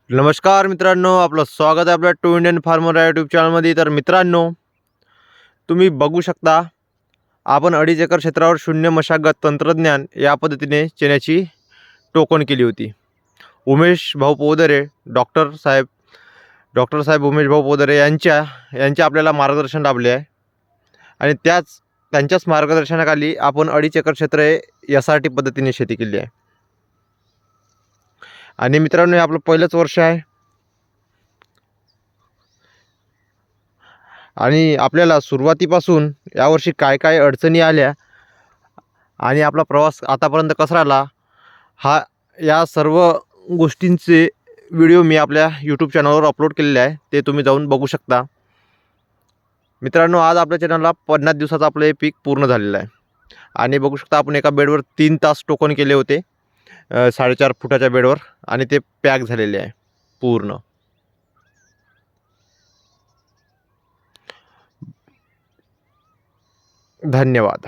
नमस्कार मित्रांनो, आपलं स्वागत आहे आपल्या टू इंडियन फार्मर या यूट्यूब चॅनलमध्ये. तर मित्रांनो, तुम्ही बघू शकता, आपण 2.5 एकर क्षेत्रावर शून्य मशागत तंत्रज्ञान या पद्धतीने चण्याची टोकन केली होती. उमेश भाऊ पोदरे, डॉक्टर साहेब उमेश भाऊ पोदरे यांचे आपल्याला मार्गदर्शन लाभले आहे. आणि त्यांच्याच मार्गदर्शनाखाली आपण 2.5 एकर क्षेत्र SRT पद्धतीने शेती केली आहे. आणि मित्रांनो, हे आपलं पहिलंच वर्ष आहे आणि आपल्याला सुरुवातीपासून यावर्षी काय काय अडचणी आल्या आणि आपला प्रवास आतापर्यंत कसा राहिला, या सर्व गोष्टींचे व्हिडिओ मी आपल्या यूट्यूब चॅनलवर अपलोड केलेले आहे. ते तुम्ही जाऊन बघू शकता. मित्रांनो, आज आपल्या चॅनलला 50 दिवसाचं आपलं हे पीक पूर्ण झालेलं आहे. आणि बघू शकता, आपण एका बेडवर 3 तास टोकन केले होते 4.5 फुटाच्या बेडवर, आणि ते पॅक झालेले आहे पूर्ण. धन्यवाद.